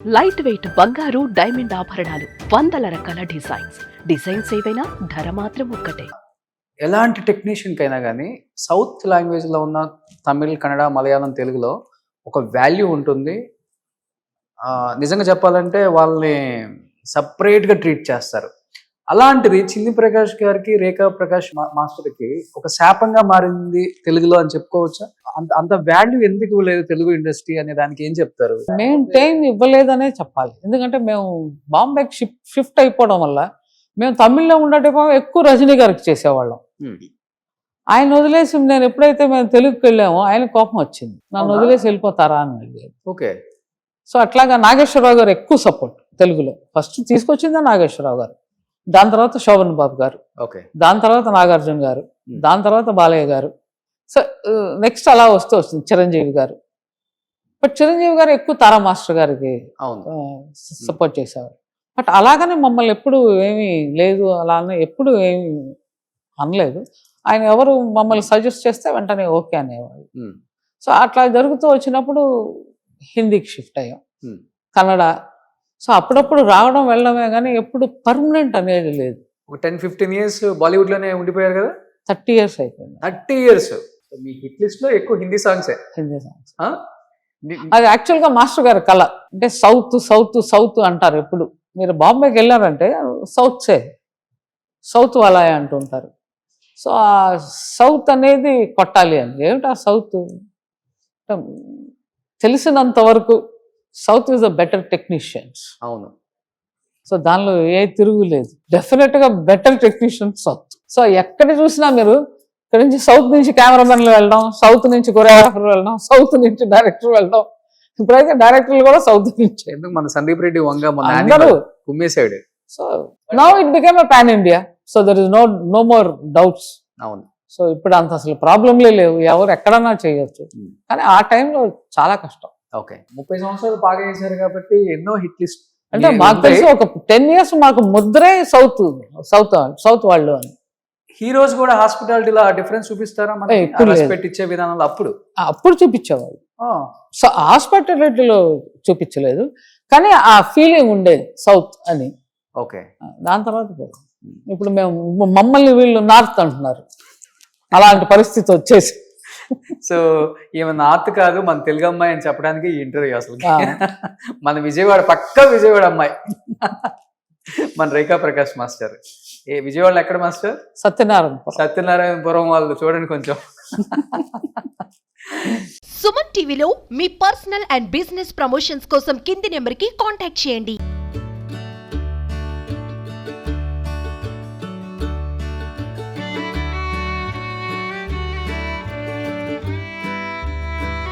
Light weight బంగారు diamond ఆభరణాలు వందల రకాల డిజైన్స్ ఏవైనా ధర మాత్రం ఒక్కటే. ఎలాంటి టెక్నీషియన్కైనా కానీ సౌత్ లాంగ్వేజ్లో ఉన్న తమిళ్, కన్నడ, మలయాళం, తెలుగులో ఒక వాల్యూ ఉంటుంది. నిజంగా చెప్పాలంటే వాళ్ళని సపరేట్గా ట్రీట్ చేస్తారు. అలాంటిది చిన్ని ప్రకాష్ గారికి, రేఖా ప్రకాష్ మాస్టర్కి ఒక శాపంగా మారింది తెలుగులో అని చెప్పుకోవచ్చా? అంత వాల్యూ ఎందుకు ఇవ్వలేదు తెలుగు ఇండస్ట్రీ అనే దానికి ఏం చెప్తారు? మేము టైం ఇవ్వలేదనే చెప్పాలి. ఎందుకంటే మేము బాంబేకి షిఫ్ట్ అయిపోవడం వల్ల మేము తమిళ్లో ఉండేటప్పుడు ఎక్కువ రజనీ గారికి చేసేవాళ్ళం. ఆయన వదిలేసి నేను ఎప్పుడైతే మేము తెలుగుకి వెళ్ళామో ఆయన కోపం వచ్చింది, నన్ను వదిలేసి వెళ్ళిపోతారా అని అడిగారు. ఓకే. సో అట్లాగా నాగేశ్వరరావు గారు ఎక్కువ సపోర్ట్ తెలుగులో. ఫస్ట్ తీసుకొచ్చిందే నాగేశ్వరరావు గారు, దాని తర్వాత శోభన్ బాబు గారు, ఓకే, దాని తర్వాత నాగార్జున గారు, దాని తర్వాత బాలయ్య గారు. సో నెక్స్ట్ అలా వస్తుంది చిరంజీవి గారు. బట్ చిరంజీవి గారు ఎక్కువ తారా మాస్టర్ గారికి సపోర్ట్ చేసేవారు. బట్ అలాగనే మమ్మల్ని ఎప్పుడు ఏమీ లేదు అలా ఎప్పుడు ఏమి అనలేదు. ఆయన ఎవరు మమ్మల్ని సజెస్ట్ చేస్తే వెంటనే ఓకే అనేవాళ్ళు. సో అట్లా జరుగుతూ వచ్చినప్పుడు హిందీకి షిఫ్ట్ అయ్యాం, కన్నడ. సో అప్పుడప్పుడు రావడం వెళ్ళడమే కానీ ఎప్పుడు పర్మనెంట్ అనేది లేదు. ఒక 10-15 years బాలీవుడ్లోనే ఉండిపోయారు కదా? 30 years అయిపోయింది. 30 years మీ హిట్ లిస్ట్లో ఎక్కువ హిందీ సాంగ్సే. హిందీ సాంగ్స్ అది యాక్చువల్గా మాస్టర్ గారి కళ. అంటే సౌత్ సౌత్ సౌత్ అంటారు ఎప్పుడు. మీరు బాంబేకి వెళ్ళారంటే సౌత్ అలాగే అంటుంటారు. సో ఆ సౌత్ అనేది కొట్టాలి అని. ఏమిటి ఆ సౌత్? తెలిసినంత వరకు south is the better technicians. అవును. సో దానిలో ఏ తిరుగు లేదు. డెఫినెట్గా బెటర్ టెక్నీషియన్ సౌత్. సో ఎక్కడ చూసినా మీరు ఇక్కడ నుంచి సౌత్ నుంచి కెమెరామెన్లు వెళ్ళడం, సౌత్ నుంచి కొరియోగ్రాఫర్ వెళ్ళడం, సౌత్ నుంచి డైరెక్టర్ వెళ్ళడం. ఇప్పుడైతే డైరెక్టర్లు కూడా సౌత్ నుంచి. ఎందుకు మన సందీప్ రెడ్డి వంగ అందరూ కుమ్మేశాడు. So now it became a pan India. So there is no more doubts. అవును. సో ఇప్పుడు అంత అసలు ప్రాబ్లంలే లేవు, ఎవరు ఎక్కడన్నా చేయొచ్చు. కానీ ఆ టైంలో చాలా కష్టం. ఓకే. 30 సంవత్సరాలు బాగా చేశారు కాబట్టి ఎన్నో హిట్ లిస్ట్. అంటే మాకు తెలిసి ఒక 10 years మాకు ముద్రే సౌత్ వాళ్ళు అని. హీరోస్ కూడా హాస్పిటాలిటీలో డిఫరెన్స్ చూపిస్తారా? రెస్పెక్ట్ ఇచ్చే విధానంలో అప్పుడు చూపించేవాళ్ళు. సో హాస్పిటాలిటీలో చూపించలేదు, కానీ ఆ ఫీలింగ్ ఉండేది సౌత్ అని. ఓకే. దాని తర్వాత ఇప్పుడు మేము మమ్మల్ని వీళ్ళు నార్త్ అంటున్నారు. అలాంటి పరిస్థితి వచ్చేసి సో ఈమె నార్త్ కాదు, మన తెలుగు అమ్మాయి అని చెప్పడానికి ఈ ఇంటర్వ్యూ అసలు. మన విజయవాడ, పక్కా విజయవాడ అమ్మాయి మన రేఖా ప్రకాష్ మాస్టర్. విజయవాడలో ఎక్కడ మాస్టర్? సత్యనారాయణపురం వాళ్ళు చూడండి కొంచెం. సుమన్ టీవీలో మీ పర్సనల్ అండ్ బిజినెస్ ప్రమోషన్స్ కోసం కింది నెంబర్కి కాంటాక్ట్ చేయండి.